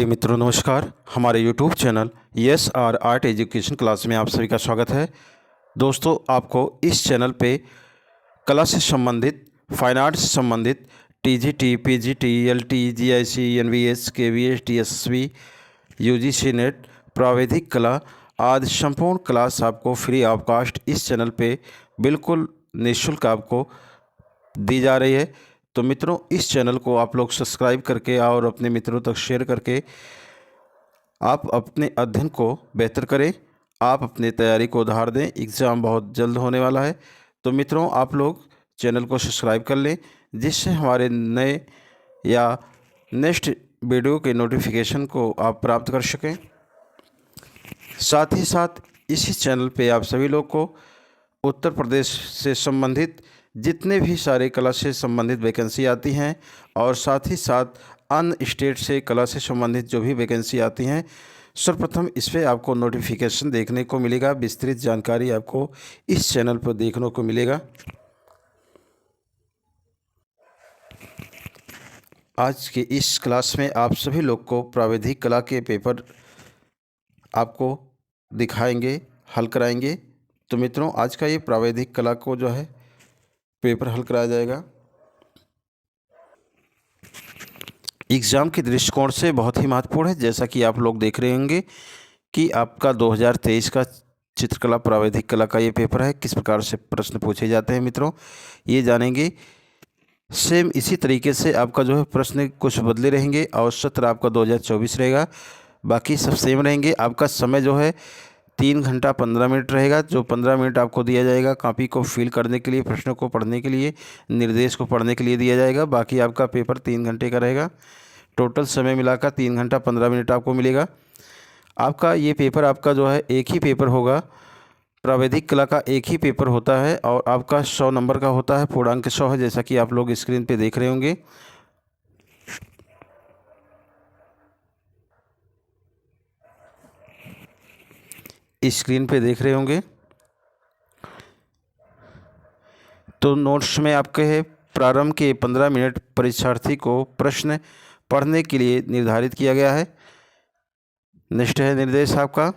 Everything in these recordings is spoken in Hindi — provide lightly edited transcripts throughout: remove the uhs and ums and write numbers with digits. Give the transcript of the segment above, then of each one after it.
प्रिय मित्रों नमस्कार। हमारे YouTube channel S R art education class में आप सभी का स्वागत है। दोस्तों, आपको इस चैनल पे कला से संबंधित, फाइन आर्ट से संबंधित TGT, PGT, LT, GIC, NVS, KVS, TSSB, UGC NET, प्राविधिक कला आदि संपूर्ण क्लास आपको फ्री ऑफ कॉस्ट इस चैनल पे बिल्कुल निःशुल्क आपको दी जा रही है। तो मित्रों, इस चैनल को आप लोग सब्सक्राइब करके और अपने मित्रों तक शेयर करके आप अपने अध्ययन को बेहतर करें, आप अपनी तैयारी को उधार दें। एग्ज़ाम बहुत जल्द होने वाला है। तो मित्रों, आप लोग चैनल को सब्सक्राइब कर लें, जिससे हमारे नए या नेक्स्ट वीडियो के नोटिफिकेशन को आप प्राप्त कर सकें। साथ ही साथ इसी चैनल पे आप सभी लोग को उत्तर प्रदेश से संबंधित जितने भी सारे कला से संबंधित वैकेंसी आती हैं और साथ ही साथ अन्य स्टेट से कला से संबंधित जो भी वैकेंसी आती हैं, सर्वप्रथम इस पर आपको नोटिफिकेशन देखने को मिलेगा। विस्तृत जानकारी आपको इस चैनल पर देखने को मिलेगा। आज के इस क्लास में आप सभी लोग को प्राविधिक कला के पेपर आपको दिखाएंगे, हल कराएंगे। तो मित्रों, आज का ये प्राविधिक कला को जो है पेपर हल कराया जाएगा। एग्ज़ाम के दृष्टिकोण से बहुत ही महत्वपूर्ण है। जैसा कि आप लोग देख रहे होंगे कि आपका 2023 का चित्रकला प्राविधिक कला का ये पेपर है। किस प्रकार से प्रश्न पूछे जाते हैं मित्रों, ये जानेंगे। सेम इसी तरीके से आपका जो है प्रश्न कुछ बदले रहेंगे और सत्र आपका 2024 रहेगा, बाकी सब सेम रहेंगे। आपका समय जो है 3 घंटा 15 मिनट रहेगा। जो 15 मिनट आपको दिया जाएगा कॉपी को फिल करने के लिए, प्रश्नों को पढ़ने के लिए, निर्देश को पढ़ने के लिए दिया जाएगा। बाकी आपका पेपर 3 घंटे का रहेगा। टोटल समय मिलाकर 3 घंटा 15 मिनट आपको मिलेगा। आपका ये पेपर आपका जो है एक ही पेपर होगा। प्राविधिक कला का एक ही पेपर होता है और आपका 100 नंबर का होता है। पूर्णांक 100 है, जैसा कि आप लोग स्क्रीन पे देख रहे होंगे। स्क्रीन पे देख रहे होंगे। तो नोट्स में आपके है प्रारंभ के 15 मिनट परीक्षार्थी को प्रश्न पढ़ने के लिए निर्धारित किया गया है। नेक्स्ट है निर्देश आपका,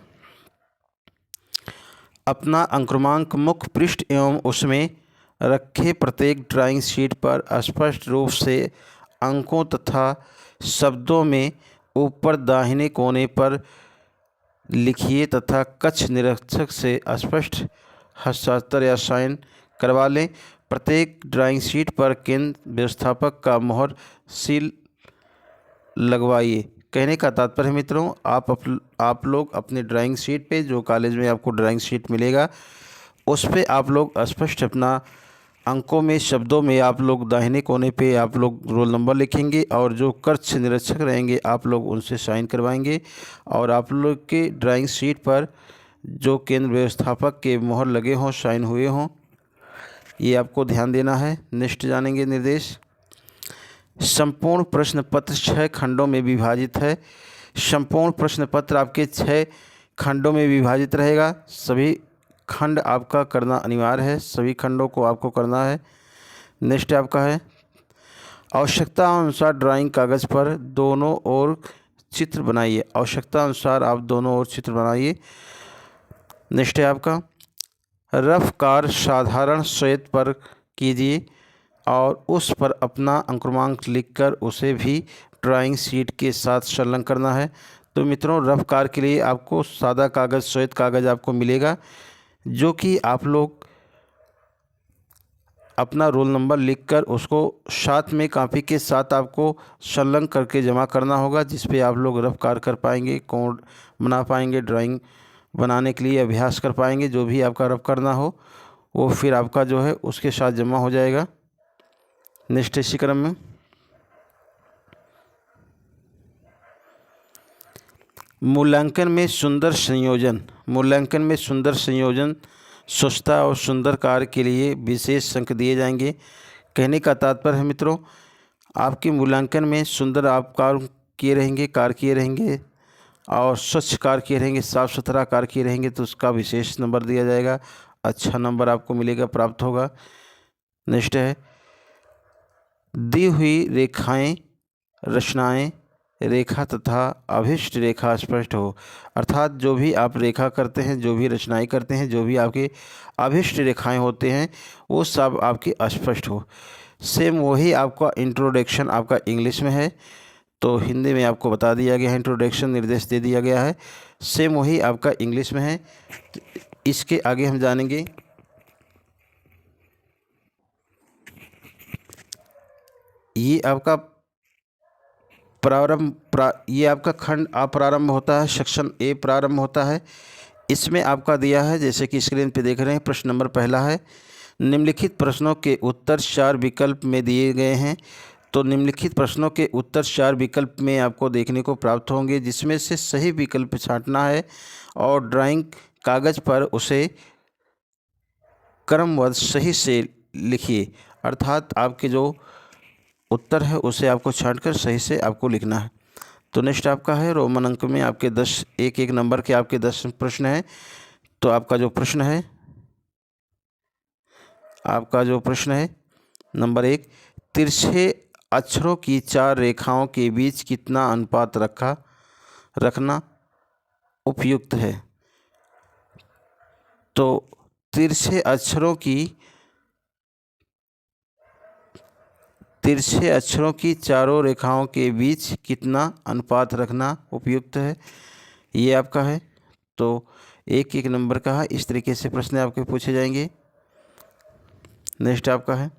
अपना अंकुरांक मुख्य पृष्ठ एवं उसमें रखे प्रत्येक ड्राइंग शीट पर स्पष्ट रूप से अंकों तथा शब्दों में ऊपर दाहिने कोने पर लिखिए तथा कक्ष निरीक्षक से स्पष्ट हस्ताक्षर या साइन करवा लें। प्रत्येक ड्राइंग शीट पर केंद्र व्यवस्थापक का मोहर सील लगवाइए। कहने का तात्पर्य मित्रों, आप लोग अपने ड्राइंग शीट पे, जो कॉलेज में आपको ड्राइंग शीट मिलेगा, उस पे आप लोग स्पष्ट अपना अंकों में, शब्दों में आप लोग दाहिने कोने पे आप लोग रोल नंबर लिखेंगे और जो कक्ष निरीक्षक रहेंगे आप लोग उनसे साइन करवाएंगे। और आप लोग के ड्राइंग शीट पर जो केंद्र व्यवस्थापक के मोहर लगे हों, साइन हुए हों, ये आपको ध्यान देना है। नेक्स्ट जानेंगे निर्देश। संपूर्ण प्रश्न पत्र 6 खंडों में विभाजित है। संपूर्ण प्रश्न पत्र आपके 6 खंडों में विभाजित रहेगा। सभी खंड आपका करना अनिवार्य है, सभी खंडों को आपको करना है। नेक्स्ट आपका है, आवश्यकता अनुसार ड्राइंग कागज़ पर दोनों ओर चित्र बनाइए। आवश्यकता अनुसार आप दोनों ओर चित्र बनाइए। नेक्स्ट है आपका, रफ कार साधारण श्वेत पर कीजिए और उस पर अपना अंकुरांक लिखकर उसे भी ड्राइंग शीट के साथ संलग्न करना है। तो मित्रों, रफ कार के लिए आपको सादा कागज़, श्वेत कागज़ आपको मिलेगा, जो कि आप लोग अपना रोल नंबर लिखकर उसको साथ में कॉपी के साथ आपको संलग्न करके जमा करना होगा, जिस पे आप लोग रफ कार कर पाएंगे, कोड बना पाएंगे, ड्राइंग बनाने के लिए अभ्यास कर पाएंगे। जो भी आपका रफ करना हो वो फिर आपका जो है उसके साथ जमा हो जाएगा। नेक्स्ट इसी क्रम में मूल्यांकन में सुंदर संयोजन। मूल्यांकन में सुंदर संयोजन, स्वच्छता और सुंदर कार्य के लिए विशेष अंक दिए जाएंगे। कहने का तात्पर्य है मित्रों, आपके मूल्यांकन में सुंदर आप कार्य किए रहेंगे और स्वच्छ कार्य किए रहेंगे, साफ़ सुथरा कार्य किए रहेंगे, तो उसका विशेष नंबर दिया जाएगा। अच्छा नंबर आपको मिलेगा, प्राप्त होगा। नेक्स्ट है, दी हुई रेखाएं, रचनाएं रेखा तथा अभिष्ट रेखा स्पष्ट हो। अर्थात जो भी आप रेखा करते हैं, जो भी रचनाएं करते हैं, जो भी आपके अभिष्ट रेखाएं होते हैं, वो सब आपकी अस्पष्ट हो। सेम वही आपका इंट्रोडक्शन आपका इंग्लिश में है, तो हिंदी में आपको बता दिया गया है, इंट्रोडक्शन निर्देश दे दिया गया है। सेम वही आपका इंग्लिश में है। इसके आगे हम जानेंगे ये आपका ये आपका खंड आ प्रारंभ होता है, सेक्शन ए प्रारंभ होता है। इसमें आपका दिया है, जैसे कि स्क्रीन पे देख रहे हैं, प्रश्न नंबर पहला है, निम्नलिखित प्रश्नों के उत्तर 4 विकल्प में दिए गए हैं। तो निम्नलिखित प्रश्नों के उत्तर 4 विकल्प में आपको देखने को प्राप्त होंगे, जिसमें से सही विकल्प छांटना है और ड्राइंग कागज़ पर उसे क्रमबद्ध सही से लिखिए। अर्थात आपके जो उत्तर है उसे आपको छांटकर सही से आपको लिखना है। तो नेक्स्ट आपका है, रोमन अंक में आपके 10 एक एक नंबर के आपके 10 प्रश्न हैं। तो आपका जो प्रश्न है नंबर 1, तिरछे अक्षरों की 4 रेखाओं के बीच कितना अनुपात रखना उपयुक्त है। तो तिरछे अक्षरों की चारों रेखाओं के बीच कितना अनुपात रखना उपयुक्त है, ये आपका है। तो एक एक नंबर का है, इस तरीके से प्रश्न आपके पूछे जाएंगे। नेक्स्ट आपका है,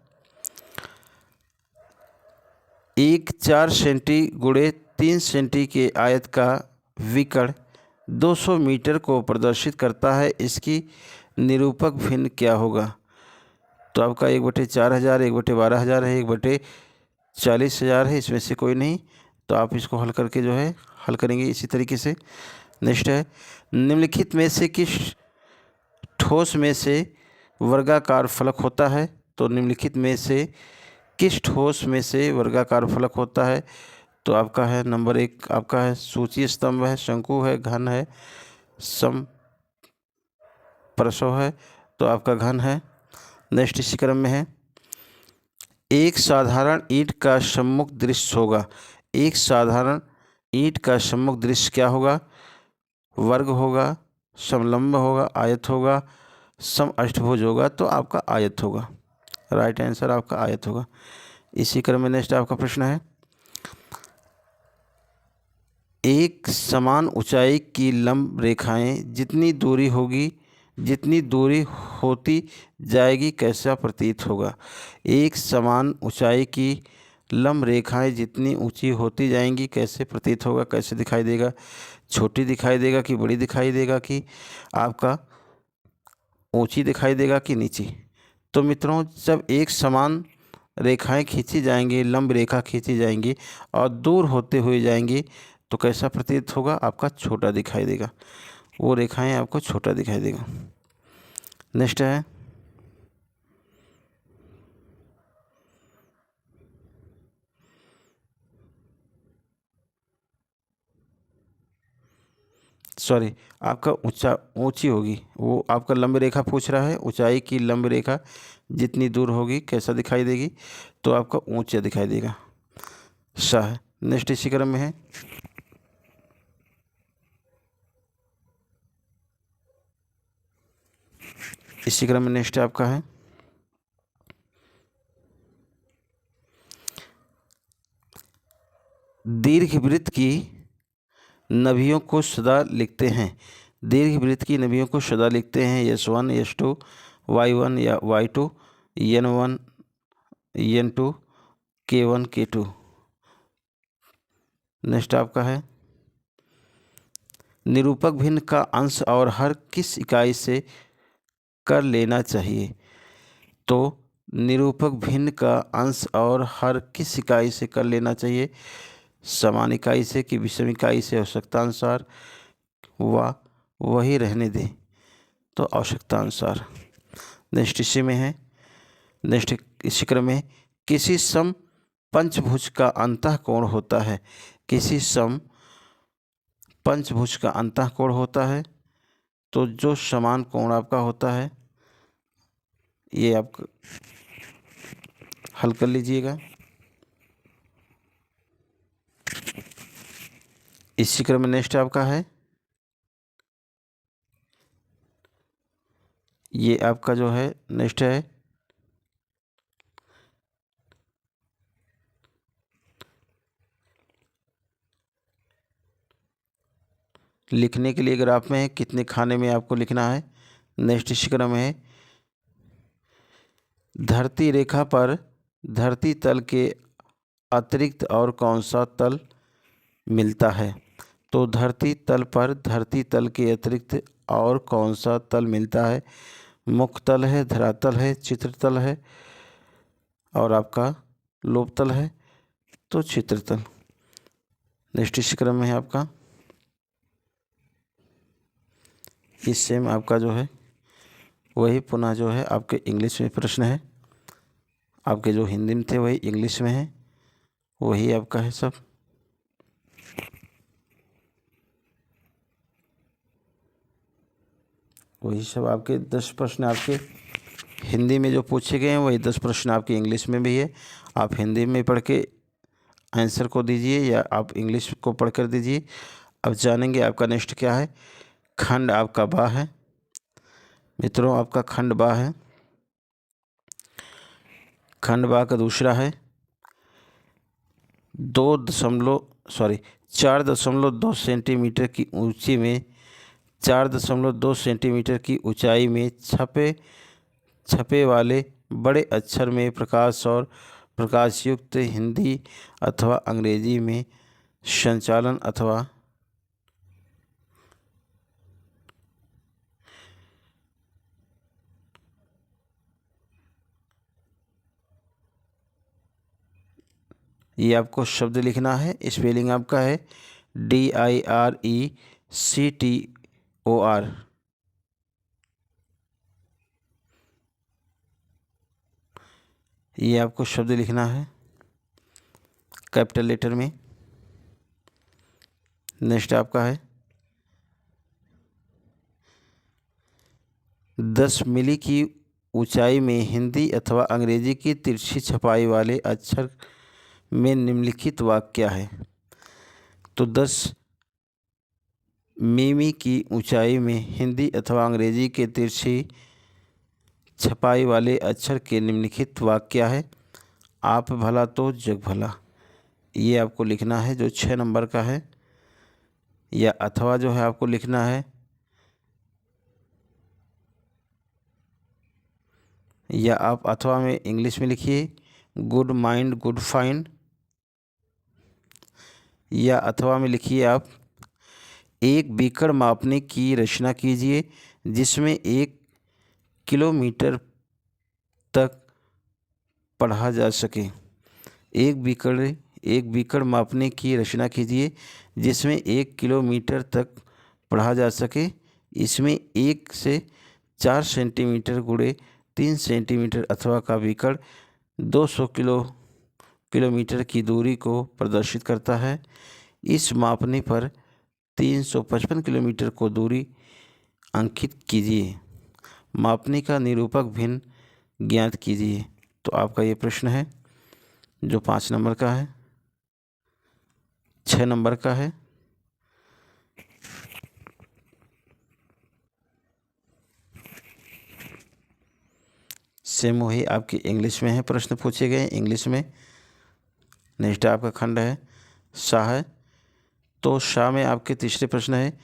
एक 4 सेंटी गुणे 3 सेंटी के आयत का विकर्ण 200 मीटर को प्रदर्शित करता है, इसकी निरूपक भिन्न क्या होगा। तो आपका 1/4000, 1/12000 है, 1/40,000 है, इसमें से कोई नहीं। तो आप इसको हल करके जो है हल करेंगे इसी तरीके से। नेक्स्ट है, निम्नलिखित में से किस ठोस में से वर्गाकार फलक होता है। तो निम्नलिखित में से किस ठोस में से वर्गाकार फलक होता है। तो आपका है नंबर 1 आपका है सूची स्तंभ है, शंकु है, घन है, समप्रसव है। तो आपका घन है। नेक्स्ट इसी क्रम में है, एक साधारण ईंट का सम्मुख दृश्य होगा। एक साधारण ईंट का सम्मुख दृश्य क्या होगा, वर्ग होगा, समलंब होगा, आयत होगा, सम अष्टभुज होगा। तो आपका आयत होगा, राइट आंसर आपका आयत होगा। इसी क्रम में नेक्स्ट आपका प्रश्न है, एक समान ऊंचाई की लंब रेखाएं जितनी दूरी होती जाएगी कैसा प्रतीत होगा। एक समान ऊंचाई की लंब रेखाएं जितनी ऊंची होती जाएंगी कैसे प्रतीत होगा, कैसे दिखाई देगा, छोटी दिखाई देगा कि बड़ी दिखाई देगा कि आपका ऊंची दिखाई देगा कि नीची। तो मित्रों, जब एक समान रेखाएं खींची जाएंगी, लंब रेखा खींची जाएंगी और दूर होते हुए जाएंगी तो कैसा प्रतीत होगा, आपका छोटा दिखाई देगा, वो रेखाएं आपको छोटा दिखाई देगा। नेक्स्ट है, सॉरी, आपका ऊंची होगी, वो आपका लंब रेखा पूछ रहा है, ऊंचाई की लंब रेखा जितनी दूर होगी कैसा दिखाई देगी, तो आपका ऊंचा दिखाई देगा। है। नेक्स्ट इसी क्रम में है, इसी क्रम में नेक्स्ट आपका है, दीर्घवृत्त की नभियों को सदा लिखते हैं। दीर्घवृत्त की नभियों को सदा लिखते हैं S1 S2 Y1 या Y2 N1 N2 K1 K2। Next आपका है, निरूपक भिन्न का अंश और हर किस इकाई से कर लेना चाहिए। तो निरूपक भिन्न का अंश और हर किस इकाई से कर लेना चाहिए, समान इकाई से कि विषम इकाई से, आवश्यकता अनुसार, वही रहने दें। तो आवश्यकता अनुसार। नेक्स्ट इसी में है, नेक्स्ट इसी क्रम में, किसी सम पंचभुज का अंतःकोण होता है। किसी सम पंचभुज का अंतःकोण होता है, तो जो समान कोण आपका होता है ये आप हल कर लीजिएगा। इसी क्रम में नेक्स्ट आपका है, ये आपका जो है नेक्स्ट है लिखने के लिए ग्राफ में है कितने खाने में आपको लिखना है। नेक्स्ट इसी क्रम में है, धरती रेखा पर धरती तल के अतिरिक्त और कौन सा तल मिलता है। तो धरती तल पर धरती तल के अतिरिक्त और कौन सा तल मिलता है। मुख तल है, धरातल है, चित्रतल है और आपका लोकतल है, तो चित्रतल। नेक्स्ट इसी क्रम में है आपका, इस सेम आपका जो है वही पुनः जो है आपके इंग्लिश में प्रश्न है, आपके जो हिंदी में थे वही इंग्लिश में है, वही आपका है सब। वही सब आपके 10 प्रश्न आपके हिंदी में जो पूछे गए हैं वही 10 प्रश्न आपके इंग्लिश में भी है। आप हिंदी में पढ़ के आंसर को दीजिए या आप इंग्लिश को पढ़ कर दीजिए। अब जानेंगे आपका नेक्स्ट क्या है। खंड आपका बा है मित्रों, आपका खंड बा है। खंड बा का दूसरा है 4.2 सेंटीमीटर की ऊंची में 4.2 सेंटीमीटर की ऊंचाई में छपे वाले बड़े अक्षर में प्रकाश और प्रकाशयुक्त हिंदी अथवा अंग्रेजी में संचालन अथवा ये आपको शब्द लिखना है। स्पेलिंग आपका है DIRECTOR। ये आपको शब्द लिखना है कैपिटल लेटर में। नेक्स्ट आपका है 10 मिली की ऊंचाई में हिंदी अथवा अंग्रेजी की तिरछी छपाई वाले अक्षर में निम्नलिखित वाक्य क्या है। तो 10 मिमी की ऊंचाई में हिंदी अथवा अंग्रेजी के तिरछी छपाई वाले अक्षर के निम्नलिखित वाक्य क्या है। आप भला तो जग भला, ये आपको लिखना है जो 6 नंबर का है। या अथवा जो है आपको लिखना है, या आप अथवा में इंग्लिश में लिखिए गुड माइंड गुड फाइंड। या अथवा में लिखिए आप एक बीकर मापने की रचना कीजिए जिसमें 1 किलोमीटर तक पढ़ा जा सके। एक बीकर मापने की रचना कीजिए जिसमें 1 किलोमीटर तक पढ़ा जा सके। इसमें 1 से 4 सेंटीमीटर गुणे 3 सेंटीमीटर अथवा का बीकर 200 किलोमीटर की दूरी को प्रदर्शित करता है। इस मापने पर 355 किलोमीटर को दूरी अंकित कीजिए। मापने का निरूपक भिन्न ज्ञात कीजिए। तो आपका ये प्रश्न है जो 5 नंबर का है, 6 नंबर का है। सेम वही आपके इंग्लिश में है, प्रश्न पूछे गए इंग्लिश में। नेक्स्ट आपका खंड है शाह है। तो शाह में आपके तीसरे प्रश्न है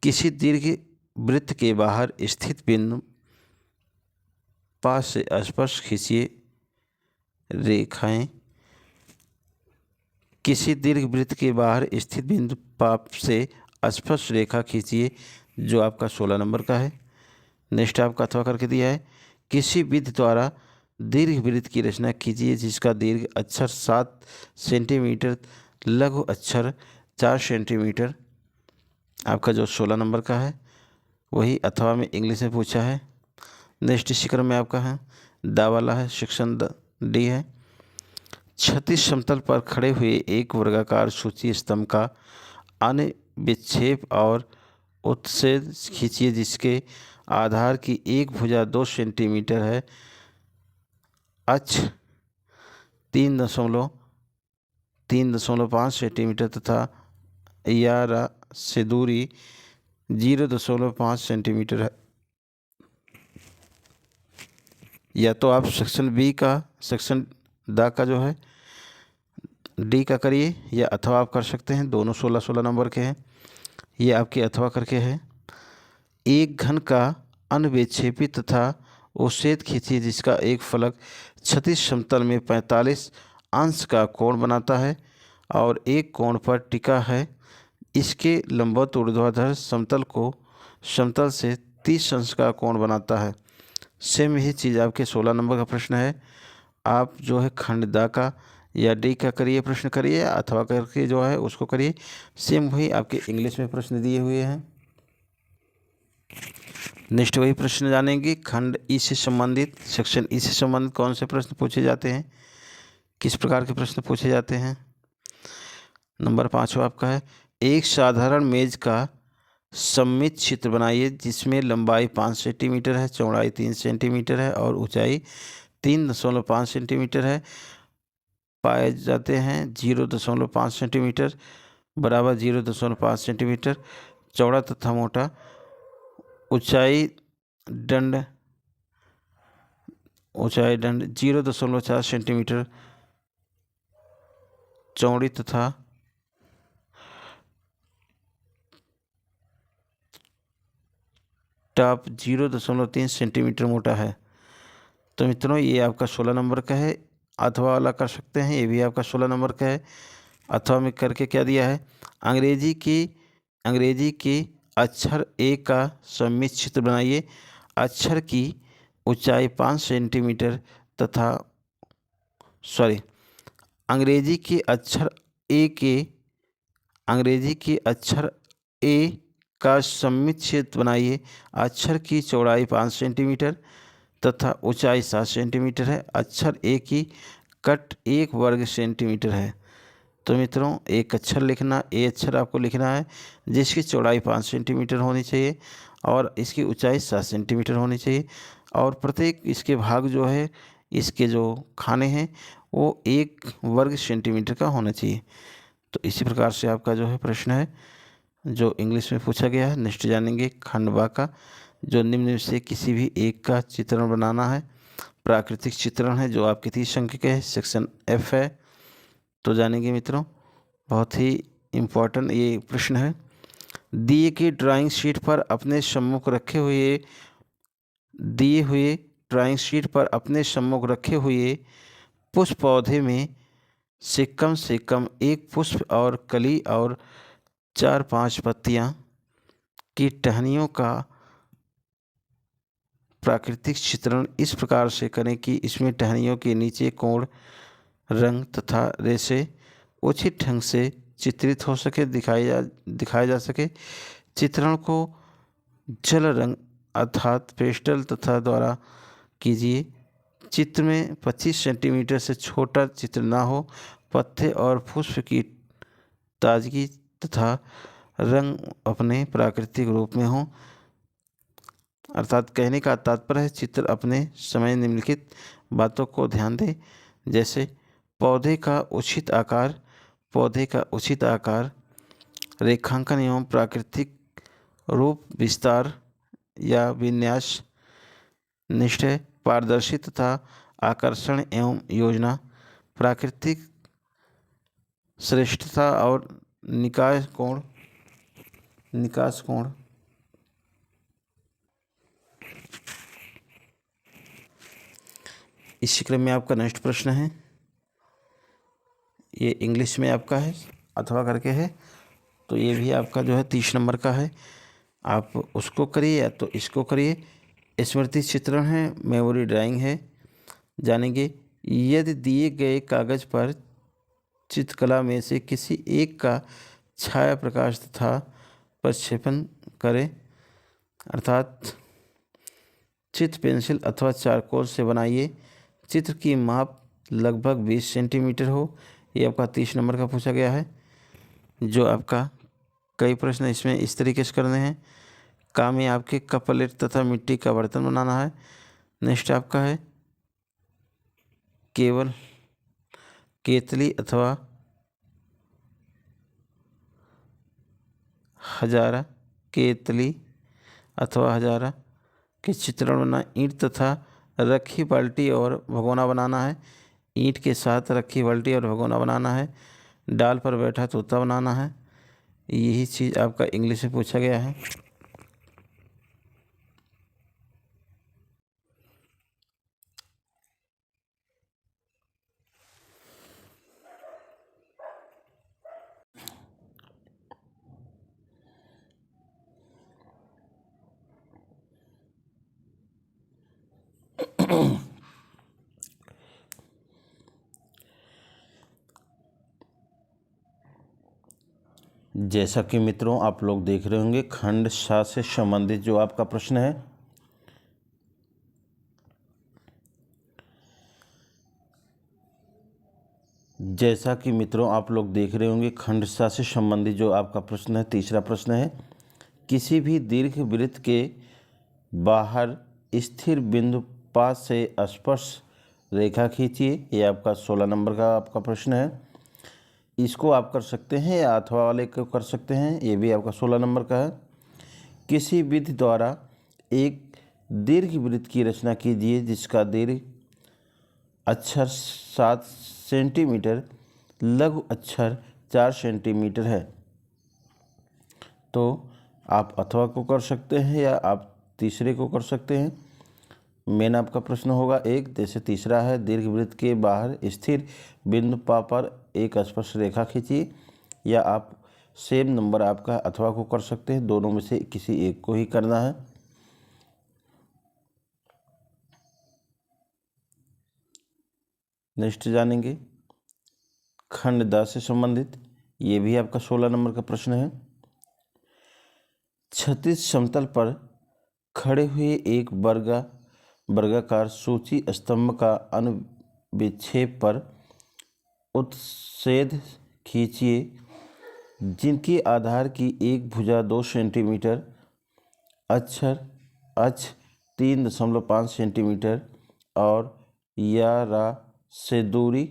किसी दीर्घ वृत्त के बाहर स्थित बिंदु पास से स्पर्श खींचिए रेखाएं। किसी दीर्घ वृत्त के बाहर स्थित बिंदु पाप से स्पर्श रेखा खींचिए, जो आपका 16 नंबर का है। नेक्स्ट आपका अथवा करके दिया है किसी विधि द्वारा दीर्घ वृत्त की रचना कीजिए जिसका दीर्घ अक्षर 7 सेंटीमीटर, लघु अक्षर 4 सेंटीमीटर। आपका जो 16 नंबर का है वही अथवा में इंग्लिश में पूछा है। नेक्स्ट इसी क्रम में आपका है दा वाला है, सेक्शन डी है। 36 समतल पर खड़े हुए एक वर्गाकार सूची स्तंभ का अन्य विक्षेप और उत्सेद खींचिए जिसके आधार की एक भुजा 2 सेंटीमीटर है, अक्ष 3.5 सेंटीमीटर तथा या रा से दूरी 0.5 सेंटीमीटर है। या तो आप सेक्शन बी का, सेक्शन द का जो है डी का करिए, या अथवा आप कर सकते हैं। दोनों 16-16 नंबर के हैं। ये आपके अथवा करके है। एक घन का अनविक्षेपी तथा उसेद खींचिए जिसका एक फलक क्षैतिज समतल में 45 अंश का कोण बनाता है और एक कोण पर टिका है। इसके लंबवत ऊर्ध्वाधर समतल से 30 अंश का कोण बनाता है। सेम यही चीज़ आपके 16 नंबर का प्रश्न है। आप जो है खंड द का या डी का करिए, प्रश्न करिए, अथवा करके जो है उसको करिए। सेम वही आपके इंग्लिश में प्रश्न दिए हुए हैं। नेक्स्ट वही प्रश्न जानेंगे। खंड ई से संबंधित, सेक्शन ई से संबंधित कौन से प्रश्न पूछे जाते हैं, किस प्रकार के प्रश्न पूछे जाते हैं। नंबर 5 आपका है, एक साधारण मेज का सममित चित्र बनाइए जिसमें लंबाई 5 सेंटीमीटर है, चौड़ाई 3 सेंटीमीटर है और ऊंचाई 3.5 सेंटीमीटर है। पाए जाते हैं 0.5 सेंटीमीटर बराबर 0.5 सेंटीमीटर चौड़ा तथा मोटा। ऊंचाई दंड 0.4 सेंटीमीटर चौड़ी तथा टॉप 0.3 सेंटीमीटर मोटा है। तो मित्रों ये आपका 16 नंबर का है। अथवा वाला कर सकते हैं, ये भी आपका 16 नंबर का है। अथवा में करके क्या दिया है, अंग्रेजी की अक्षर ए का सममित चित्र बनाइए। अक्षर की ऊंचाई 5 सेंटीमीटर तथा अंग्रेजी के अक्षर ए का सममित चित्र बनाइए। अक्षर की चौड़ाई 5 सेंटीमीटर तथा ऊंचाई 7 सेंटीमीटर है। अक्षर ए की कट 1 वर्ग सेंटीमीटर है। तो मित्रों एक अक्षर लिखना, ए अक्षर आपको लिखना है जिसकी चौड़ाई 5 सेंटीमीटर होनी चाहिए और इसकी ऊंचाई 7 सेंटीमीटर होनी चाहिए और प्रत्येक इसके भाग जो है, इसके जो खाने हैं वो 1 वर्ग सेंटीमीटर का होना चाहिए। तो इसी प्रकार से आपका जो है प्रश्न है जो इंग्लिश में पूछा गया है। नेक्स्ट जानेंगे खंड बा का, जो निम्न में से किसी भी एक का चित्रण बनाना है। प्राकृतिक चित्रण है जो आपके 30 अंक के है, सेक्शन एफ है। तो जानेंगे मित्रों, बहुत ही इम्पोर्टेंट ये प्रश्न है। दिए गए ड्राइंग शीट पर अपने सम्मुख रखे हुए पुष्प पौधे में से कम एक पुष्प और कली और 4-5 पत्तियां की टहनियों का प्राकृतिक चित्रण इस प्रकार से करें कि इसमें टहनियों के नीचे कोण, रंग तथा रेशे उचित ढंग से चित्रित हो सके, दिखाया जा सके। चित्रण को जल रंग अर्थात पेस्टल तथा द्वारा कीजिए। चित्र में 25 सेंटीमीटर से छोटा चित्र ना हो। पत्ते और पुष्प की ताजगी तथा रंग अपने प्राकृतिक रूप में हो। अर्थात कहने का तात्पर्य है चित्र अपने समय निम्नलिखित बातों को ध्यान दें, जैसे पौधे का उचित आकार, रेखांकन एवं प्राकृतिक रूप, विस्तार या विन्यास, निश्चय, पारदर्शी तथा आकर्षण एवं योजना, प्राकृतिक श्रेष्ठता और निकास कोण। इसी क्रम में आपका नेक्स्ट प्रश्न है, ये इंग्लिश में आपका है, अथवा करके है। तो ये भी आपका जो है 30 नंबर का है। आप उसको करिए या तो इसको करिए। स्मृति चित्रण है, मेमोरी ड्राइंग है। जानेंगे, यदि दिए गए कागज पर चित्रकला में से किसी एक का छाया प्रकाश तथा प्रक्षेपण करें, अर्थात चित्र पेंसिल अथवा चारकोल से बनाइए। चित्र की माप लगभग 20 सेंटीमीटर हो। ये आपका 30 नंबर का पूछा गया है। जो आपका कई प्रश्न इसमें इस तरीके से करने हैं। काम में आपके कप प्लेट तथा मिट्टी का बर्तन बनाना है। नेक्स्ट आपका है केवल केतली अथवा हजारा, केतली अथवा हजारा के चित्रण बना। ईंट तथा रखी बाल्टी और भगोना बनाना है। ईंट के साथ रखी बाल्टी और भगोना बनाना है। डाल पर बैठा तोता बनाना है। यही चीज़ आपका इंग्लिश में पूछा गया है। जैसा कि मित्रों आप लोग देख रहे होंगे, खंड 7 से संबंधित जो आपका प्रश्न है, जैसा कि मित्रों आप लोग देख रहे होंगे, खंड 7 से संबंधित जो आपका प्रश्न है, तीसरा प्रश्न है, किसी भी दीर्घ वृत्त के बाहर स्थिर बिंदु पास से स्पर्श रेखा खींचिए। ये आपका 16 नंबर का आपका प्रश्न है। इसको आप कर सकते हैं या अथवा वाले को कर सकते हैं, ये भी आपका 16 नंबर का है। किसी विधि द्वारा एक दीर्घ वृत्त की रचना कीजिए जिसका दीर्घ अक्षर 7 सेंटीमीटर, लघु अक्षर 4 सेंटीमीटर है। तो आप अथवा को कर सकते हैं या आप तीसरे को कर सकते हैं। मेन आपका प्रश्न होगा एक, जैसे तीसरा है, दीर्घवृत्त के बाहर स्थिर बिंदु पा पर एक स्पर्श रेखा खींचिए, या आप सेम नंबर आपका अथवा को कर सकते हैं। दोनों में से किसी एक को ही करना है। नेक्स्ट जानेंगे खंड 10 से संबंधित, ये भी आपका 16 नंबर का प्रश्न है। क्षैतिज समतल पर खड़े हुए एक वर्गाकार सूची स्तंभ का अनुविक्षेप पर उत्च्छेद खींचिए जिनकी आधार की एक भुजा 2 सेंटीमीटर, अक्ष 3.5 सेंटीमीटर और या से दूरी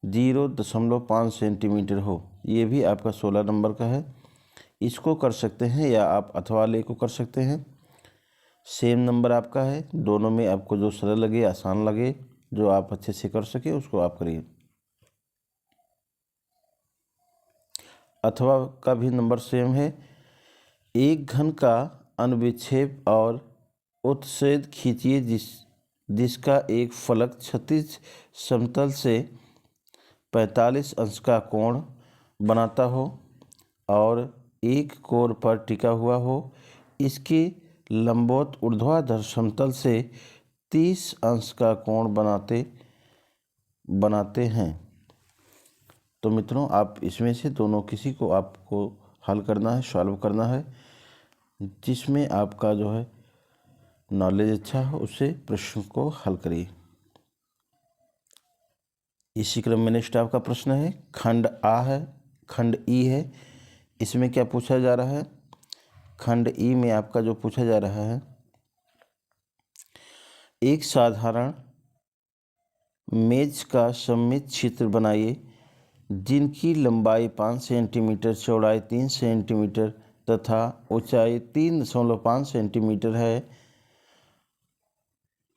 0.5 सेंटीमीटर हो। ये भी आपका 16 नंबर का है। इसको कर सकते हैं या आप अथवा ले को कर सकते हैं। सेम नंबर आपका है। दोनों में आपको जो सरल लगे, आसान लगे, जो आप अच्छे से कर सके उसको आप करिए। अथवा का भी नंबर सेम है। एक घन का अनुविक्षेप और उत्च्छेद खींचिए जिसका एक फलक क्षैतिज समतल से 45 अंश का कोण बनाता हो और एक कोर पर टिका हुआ हो। इसके लंबवत ऊर्ध्वाधर समतल से 30 अंश का कोण बनाते हैं। तो मित्रों आप इसमें से दोनों किसी को आपको हल करना है, सॉल्व करना है, जिसमें आपका जो है नॉलेज अच्छा हो उससे प्रश्न को हल करिए। इसी क्रम में नेक्स्ट आपका प्रश्न है, खंड ई है। इसमें क्या पूछा जा रहा है? खंड ई में आपका जो पूछा जा रहा है, एक साधारण मेज का सममित चित्र बनाइए जिनकी लंबाई 5 सेंटीमीटर, चौड़ाई 3 सेंटीमीटर तथा ऊंचाई 3.5 सेंटीमीटर है।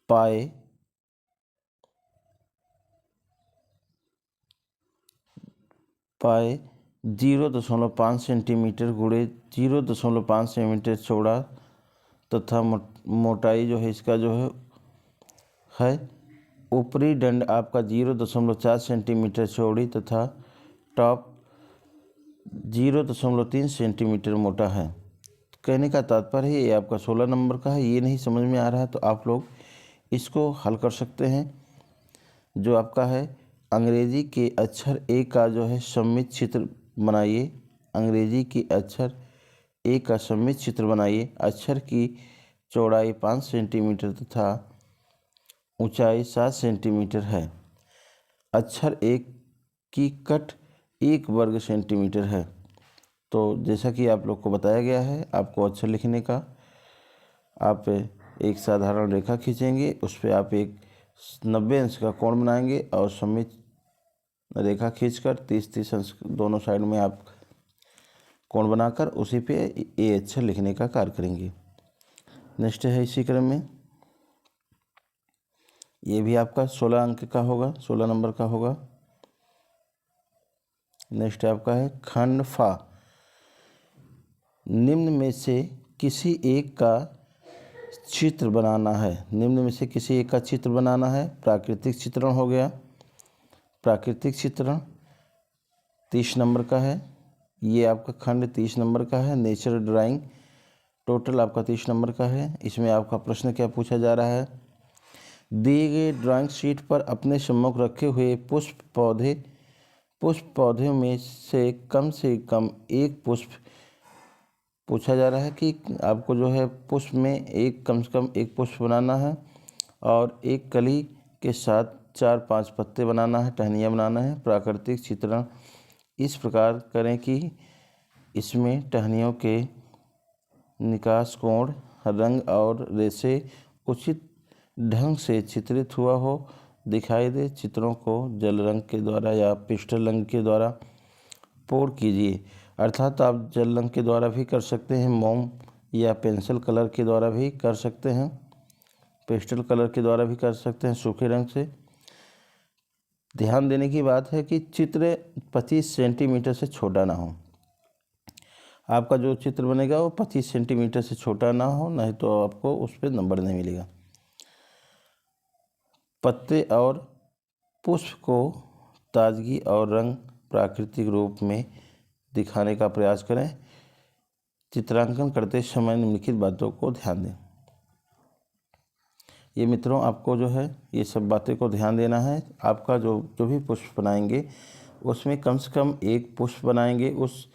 पाए 0.5 सेंटीमीटर गुणे 0.5 सेंटीमीटर चौड़ा तथा मोटाई जो है इसका जो है ऊपरी दंड आपका 0.4 सेंटीमीटर चौड़ी तथा टॉप 0.3 सेंटीमीटर मोटा है। कहने का तात्पर्य है ये आपका 16 नंबर का है। ये नहीं समझ में आ रहा है तो आप लोग इसको हल कर सकते हैं। जो आपका है, अंग्रेजी के अक्षर ए का जो है सममित चित्र बनाइए। अंग्रेजी के अक्षर ए का सममित चित्र बनाइए। अक्षर की चौड़ाई 5 सेंटीमीटर तथा ऊंचाई 7 सेंटीमीटर है। अक्षर ए की कट 1 वर्ग सेंटीमीटर है। तो जैसा कि आप लोग को बताया गया है, आपको अक्षर लिखने का, आप एक साधारण रेखा खींचेंगे, उस पर आप एक 90 अंश का कोण बनाएंगे और सममित रेखा खींचकर 30-30 अंश दोनों साइड में आप कोण बनाकर उसी पे ए अक्षर लिखने का कार्य करेंगे। नेक्स्ट है इसी क्रम में, ये भी आपका 16 अंक का होगा, 16 नंबर का होगा। नेक्स्ट आपका है खंड फा। निम्न में से किसी एक का चित्र बनाना है। निम्न में से किसी एक का चित्र बनाना है। प्राकृतिक चित्रण हो गया, प्राकृतिक चित्रण 30 नंबर का है। ये आपका खंड 30 नंबर का है। नेचर ड्राइंग टोटल आपका 30 नंबर का है। इसमें आपका प्रश्न क्या पूछा जा रहा है, दिए गए ड्राइंग शीट पर अपने सम्मुख रखे हुए पुष्प पौधे में से कम एक पुष्प पूछा जा रहा है कि आपको जो है पुष्प में कम से कम एक पुष्प बनाना है और एक कली के साथ 4-5 पत्ते बनाना है, टहनियाँ बनाना है। प्राकृतिक चित्रण इस प्रकार करें कि इसमें टहनियों के निकास कोण, रंग और रेशे उचित ढंग से चित्रित हुआ हो दिखाई दे। चित्रों को जल रंग के द्वारा या पिस्टल रंग के द्वारा पूर्ण कीजिए। अर्थात आप जल रंग के द्वारा भी कर सकते हैं, मोम या पेंसिल कलर के द्वारा भी कर सकते हैं, पेस्टल कलर के द्वारा भी कर सकते हैं सूखे रंग से। ध्यान देने की बात है कि चित्र 25 सेंटीमीटर से छोटा ना हो। आपका जो चित्र बनेगा वो 25 सेंटीमीटर से छोटा ना हो, नहीं तो आपको उस पर नंबर नहीं मिलेगा। पत्ते और पुष्प को ताजगी और रंग प्राकृतिक रूप में दिखाने का प्रयास करें। चित्रांकन करते समय निम्नलिखित बातों को ध्यान दें। ये मित्रों आपको जो है ये सब बातें को ध्यान देना है। आपका जो भी पुष्प बनाएंगे उसमें कम से कम एक पुष्प बनाएंगे उस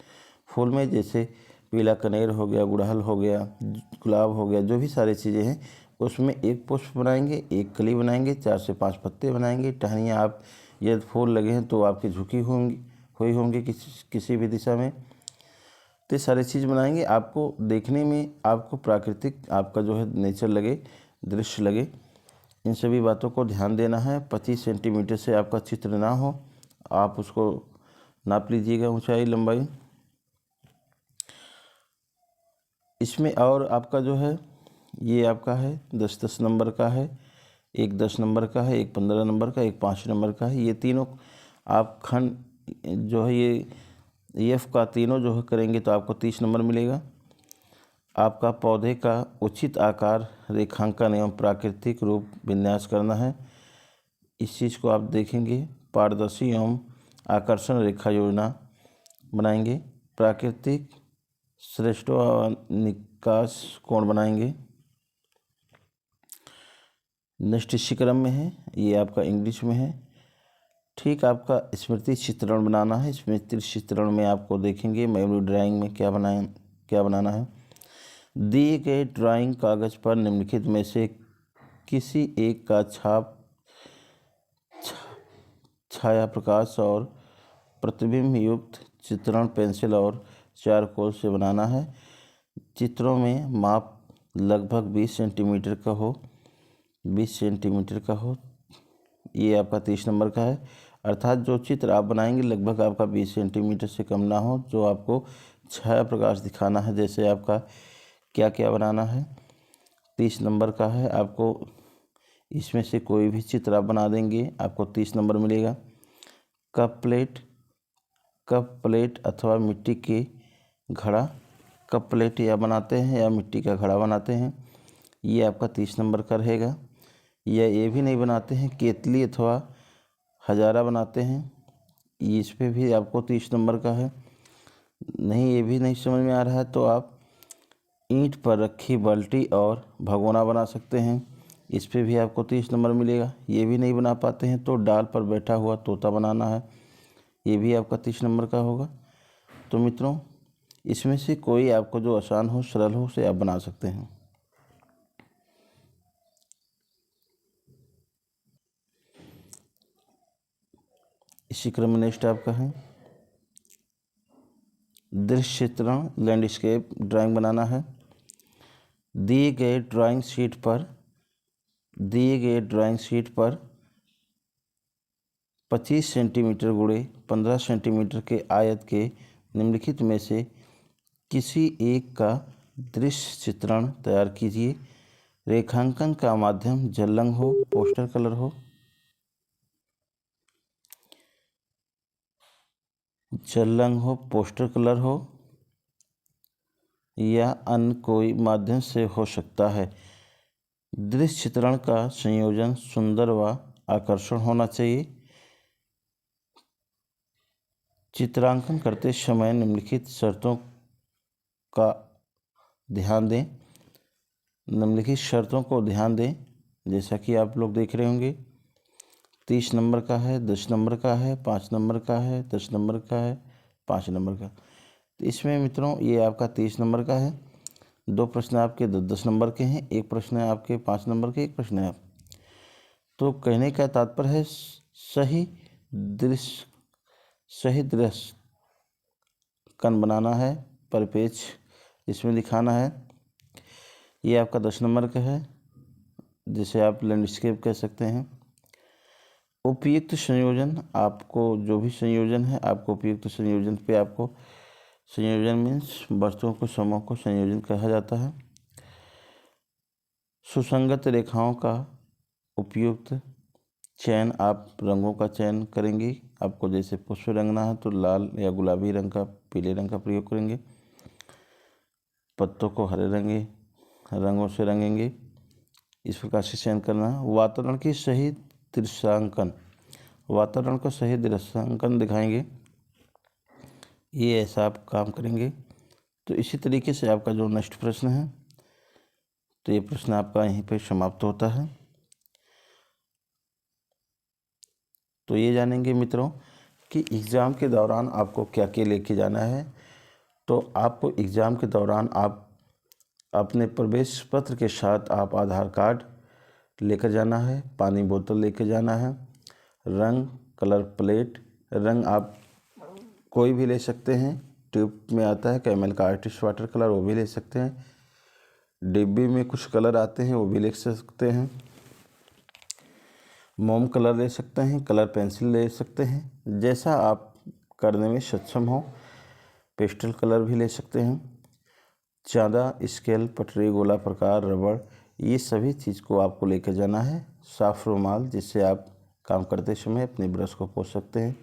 फूल में, जैसे पीला कनेर हो गया, गुड़हल हो गया, गुलाब हो गया, जो भी सारी चीज़ें हैं उसमें एक पुष्प बनाएंगे, एक कली बनाएंगे, 4 से 5 पत्ते बनाएंगे। टहनियाँ आप यदि फूल लगे हैं तो आपकी झुकी हुई होंगी किसी भी दिशा में, तो सारी चीज़ बनाएंगे। आपको देखने में आपको प्राकृतिक आपका जो है नेचर लगे, दृश्य लगे। इन सभी बातों को ध्यान देना है। 25 सेंटीमीटर से आपका चित्र ना हो, आप उसको नाप लीजिएगा ऊंचाई लंबाई। इसमें और आपका जो है ये आपका है 10-10 नंबर का है, एक 10 नंबर का है, एक 15 नंबर का, एक 5 नंबर का है। ये तीनों आप खंड जो है ये एफ का तीनों जो है करेंगे तो आपको 30 नंबर मिलेगा। आपका पौधे का उचित आकार, रेखांकन एवं प्राकृतिक रूप विन्यास करना है। इस चीज़ को आप देखेंगे। पारदर्शी एवं आकर्षण रेखा योजना बनाएंगे। प्राकृतिक श्रेष्ठ निकास कोण बनाएंगे। नेक्स्ट इसी क्रम में है, ये आपका इंग्लिश में है। ठीक आपका स्मृति चित्रण बनाना है। स्मृति चित्रण में आपको देखेंगे मेमोरी ड्राइंग में क्या बनाना है। दिए गए ड्राइंग कागज़ पर निम्नलिखित में से किसी एक का छाया प्रकाश और प्रतिबिंब युक्त चित्रण पेंसिल और चारकोल से बनाना है। चित्रों में माप लगभग 20 सेंटीमीटर का हो, 20 सेंटीमीटर का हो। ये आपका 30 नंबर का है। अर्थात जो चित्र आप बनाएंगे लगभग आपका 20 सेंटीमीटर से कम ना हो, जो आपको छाया प्रकाश दिखाना है। जैसे आपका क्या क्या बनाना है, 30 नंबर का है। आपको इसमें से कोई भी चित्र आप बना देंगे आपको 30 नंबर मिलेगा। कप प्लेट अथवा मिट्टी के घड़ा, कप प्लेट या बनाते हैं या मिट्टी का घड़ा बनाते हैं, ये आपका 30 नंबर का रहेगा। या ये भी नहीं बनाते हैं, केतली अथवा हजारा बनाते हैं, इस पे भी आपको 30 नंबर का है। नहीं, ये भी नहीं समझ में आ रहा है तो आप ईंट पर रखी बाल्टी और भगोना बना सकते हैं, इस पे भी आपको 30 नंबर मिलेगा। ये भी नहीं बना पाते हैं तो डाल पर बैठा हुआ तोता बनाना है, ये भी आपका 30 नंबर का होगा। तो मित्रों इसमें से कोई आपको जो आसान हो, सरल हो, उसे आप बना सकते हैं। इसी क्रम में नेक्स्ट आपका है दृश्य चित्रण, लैंडस्केप ड्राइंग बनाना है। दिए गए ड्राइंग शीट पर 25 सेंटीमीटर गुणे 15 सेंटीमीटर के आयत के निम्नलिखित में से किसी एक का दृश्य चित्रण तैयार कीजिए। रेखांकन का माध्यम जल रंग हो, पोस्टर कलर हो, जल रंग हो, पोस्टर कलर हो या अन्य कोई माध्यम से हो सकता है। दृश्य चित्रण का संयोजन सुंदर व आकर्षण होना चाहिए। चित्रांकन करते समय निम्नलिखित शर्तों का ध्यान दें। निम्नलिखित शर्तों को ध्यान दें, जैसा कि आप लोग देख रहे होंगे। 30 नंबर का है, 10 नंबर का है, 5 नंबर का है, 10 नंबर का है, 5 नंबर का। तो इसमें मित्रों ये आपका 30 नंबर का है। 2 प्रश्न आपके 10 नंबर के हैं, एक प्रश्न है आपके 5 नंबर के, एक प्रश्न है आप। तो कहने का तात्पर्य है सही दृश्य कन बनाना है, परिपेक्ष इसमें दिखाना है। ये आपका 10 नंबर का है, जिसे आप लैंडस्केप कह सकते हैं। उपयुक्त संयोजन, आपको जो भी संयोजन है आपको उपयुक्त संयोजन पे आपको संयोजन मीन्स वस्तुओं को समूह को संयोजन कहा जाता है। सुसंगत रेखाओं का उपयुक्त चयन, आप रंगों का चयन करेंगे। आपको जैसे पुष्प रंगना है तो लाल या गुलाबी रंग का, पीले रंग का प्रयोग करेंगे। पत्तों को हरे रंगों से रंगेंगे, इस प्रकार से चयन करना है। वातावरण की सही दृश्यांकन, वातावरण का सही दृश्यांकन दिखाएंगे, ये ऐसा आप काम करेंगे। तो इसी तरीके से आपका जो नेक्स्ट प्रश्न है, तो ये प्रश्न आपका यहीं पे समाप्त होता है। तो ये जानेंगे मित्रों कि एग्ज़ाम के दौरान आपको क्या क्या लेके जाना है। तो आपको एग्ज़ाम के दौरान आप अपने प्रवेश पत्र के साथ आप आधार कार्ड लेकर जाना है, पानी बोतल लेकर जाना है, रंग कलर प्लेट, रंग आप कोई भी ले सकते हैं। ट्यूब में आता है कैमल का आर्टिस्ट वाटर कलर, वो भी ले सकते हैं। डिब्बी में कुछ कलर आते हैं, वो भी ले सकते हैं। मोम कलर ले सकते हैं, कलर पेंसिल ले सकते हैं, जैसा आप करने में सक्षम हो। पेस्टल कलर भी ले सकते हैं। चाँदा, स्केल, पटरी, गोला प्रकार, रबड़, ये सभी चीज़ को आपको लेकर जाना है। साफ रुमाल, जिससे आप काम करते समय अपने ब्रश को पोंछ सकते हैं।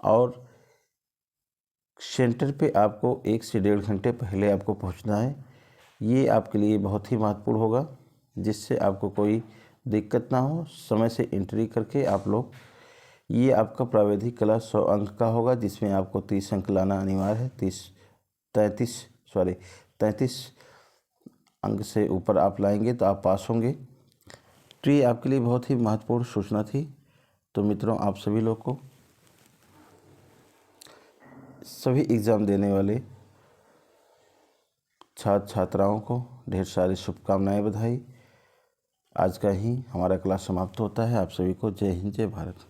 और सेंटर पे आपको 1 से 1.5 घंटे पहले आपको पहुंचना है। ये आपके लिए बहुत ही महत्वपूर्ण होगा, जिससे आपको कोई दिक्कत ना हो। समय से एंट्री करके आप लोग, ये आपका प्राविधिक कला 100 अंक का होगा, जिसमें आपको 30 अंक लाना अनिवार्य है। 33 अंक से ऊपर आप लाएंगे तो आप पास होंगे। तो ये आपके लिए बहुत ही महत्वपूर्ण सूचना थी। तो मित्रों, आप सभी लोग को, सभी एग्ज़ाम देने वाले छात्र छात्राओं को ढेर सारी शुभकामनाएं, बधाई। आज का ही हमारा क्लास समाप्त होता है। आप सभी को जय हिंद, जय भारत।